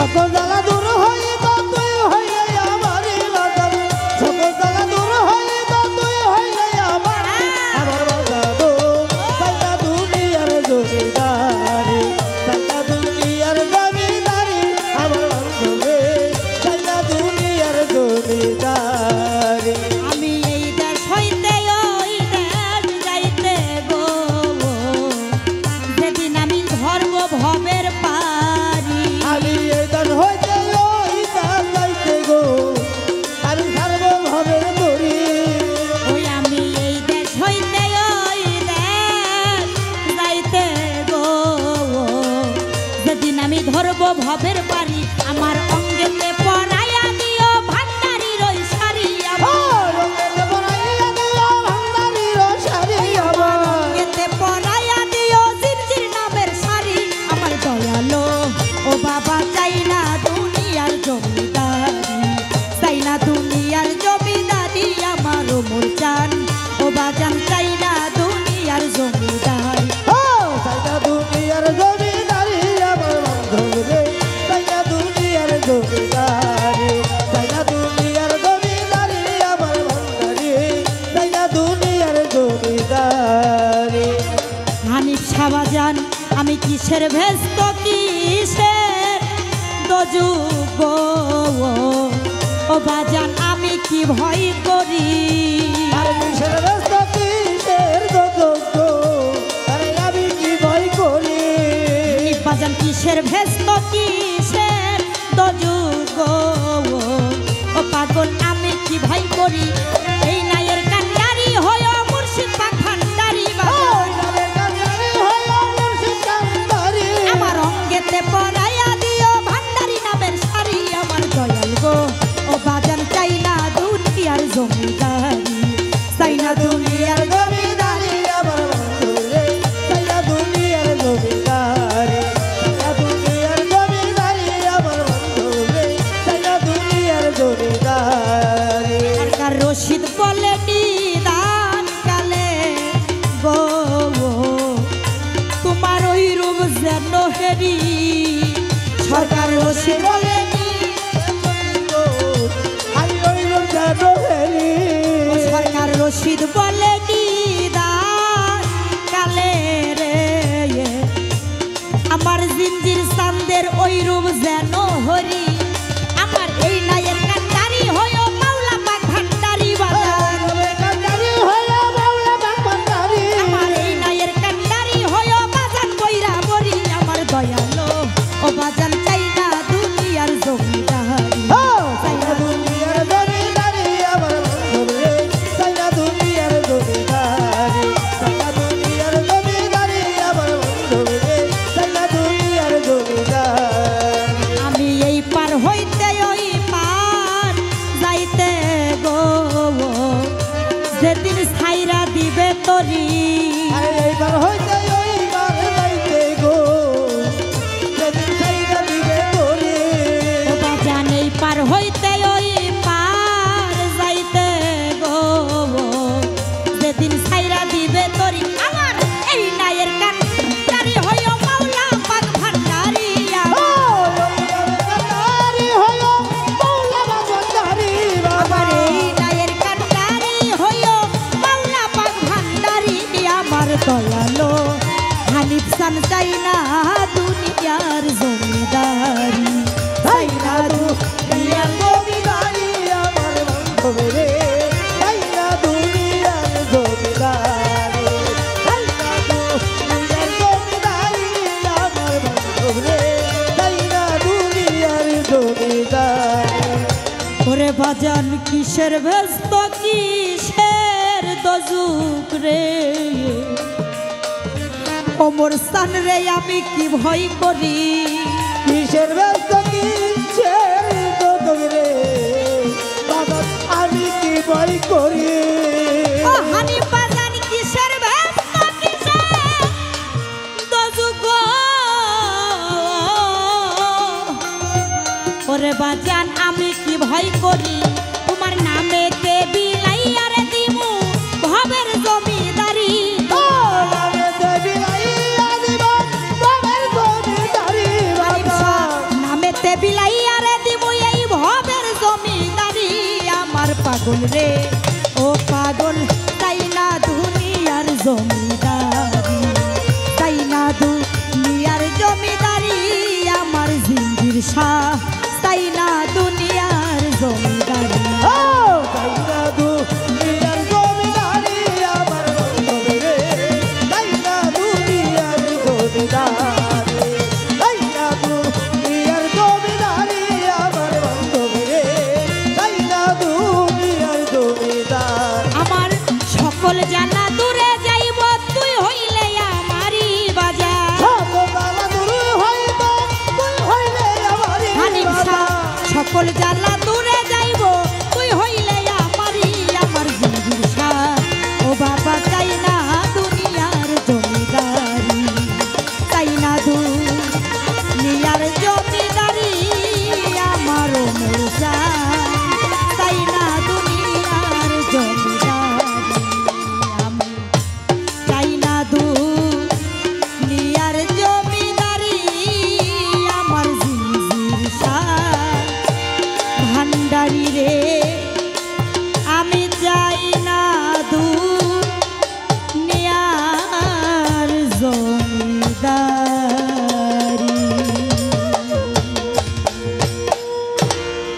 সকল জ্বালা দূর হইব তুই হইলে আমারই বাজান সকল জ্বালা দূর হইব তুই হইলে আমার আমার বাজানো সাইনা দুনিয়ার জমিদারি সাইনা দুনিয়ার জমিদারি আমার বান্ধবে সাইনা দুনিয়ার জমিদারি আমি এই দেশ হইতে ওই দেশ যাইতে গো যেদিন আমি ধর্ম ভবের পারি আমি এই দেশ হইতে ওই দেশ যাইতে গো আমি সর্বভাবের তরি ওই আমি এই দেশ হইতে ওই দেশ যাইতে গো যেদিন আমি ধর্ম ভবের পারি আমার অঙ্গেতে পরাইয়া দিও ভান্ডারির ওই শাড়ি আমার অঙ্গেতে পরাইয়া দিও জিরজির নামের শাড়ি আমার দয়ালো ও বাবা চাই না দুনিয়ার জমিদারি চাই না দুনিয়ার জমিদারি আমার মোর জান ও বাজান চাই না দুনিয়ার জমিদারি সাইনা দুনিয়ার জমিদারি আমার বান্ধবে সাইনা দুনিয়ার জমিদারি সাইনা দুনিয়ার জমিদারি আমার বান্ধবী সাইনা দুনিয়ার জমিদারি হানিফ শাহবাজান আমি কিসের ভেস্ত কিসের দোজুগ ও বাজান আমি কি ভয় করি আর কিসের ব্যস্ত কিসের যোগ্য আরে আমি কি ভয় করি হানিফ বাজান কিসের ভেস্ত কিসের দোজুগ ও পাগল আমি কি ভয় করি এই নায়ের কান্ডারি হয় মুর্শিদ পাক ভান্ডারি আমার অঙ্গেতে পরাইয়া দিও ভান্ডারি নামের শাড়ি আমার দয়াল গো ও বাজান চাই না দুনিয়ার জমিদারি চাই না দুনিয়ার জমিদারি আমার বান্ধবে সাইনা দুনিয়ার জমিদারি সাইনা দুনিয়ার জমিদারি আমার বান্ধবে সাইনা দুনিয়ার জমিদারি সরকার রশিদ বলে নিদান কালে গো তোমার ওই রূপ যেন হেরি সরকার রশিদ বলে আমি ওই লোক জানো হেরি সরকার রশিদ বলে নিদান কালে রে আমার জিঞ্জির চান্দের ওই রূপ যেন হরি আমার এই নায়ের কান্ডারি হয় মাওলা পাক ভান্ডারি বাজার আমার এই নায়ের কান্ডারি হয় বাজান বইরা বরি আমার দয়ালো ও বাজান চাই না দুনিয়ার জমিদারি সাইনা দুনিয়ার জমিদারি আমার বান্ধবে সাইনা দুনিয়ার জমিদারি সাইনা দুনিয়ার জমিদারি আমার বান্ধবে সাইনা দুনিয়ার জমিদারি আমি এই পার হইতে ওই পার যাইতে গো যেদিন ছাইরা দিবে তরি আরে এইবার হইতে ওইবার যাইতে গো যেদিন সাইনা দিবে তোরে ও বাজান এই পার হইতে ওই পার যাইতে গো যেদিন ছাইরা দিবে তরি আমার এই নায়ের কান্ডারি হয় মাওলা পাক ভান্ডারি আমার এই নায়ের কান্ডারি হয় মাওলা পাক ভান্ডারি আমার দয়ালো হানিফ সান চাই না দুনিয়ার জমিদারি চাই না দুনিয়ার জমিদারি আমার বান্ধবে সাইনা দুনিয়ার জমিদারি সাইনা দুনিয়ার জমিদারি আমার বান্ধবে সাইনা দুনিয়ার জমিদারি ওরে বাজান কিসের ব্যস্ত কিসের দজুক রে ওমর স্থান রে আমি কি ভয় করি কিসের ব্যস্ত কিসের দোদরে বাবা আমি কি ভয় করি ও হানিফ বাজান কিসের ব্যস্ত কিসের দজুক ওরে বাজান আমি কি ভয় করি তোমার নামে কে বিলাইয়া রে দিমু ভবের জমিদারি নামেতে বিলাইয়া পাগল রে ও পাগল তাই না দুনিয়ার জমিদারি তাই না দুনিয়ার জমিদারি আমার জিঞ্জির শাহ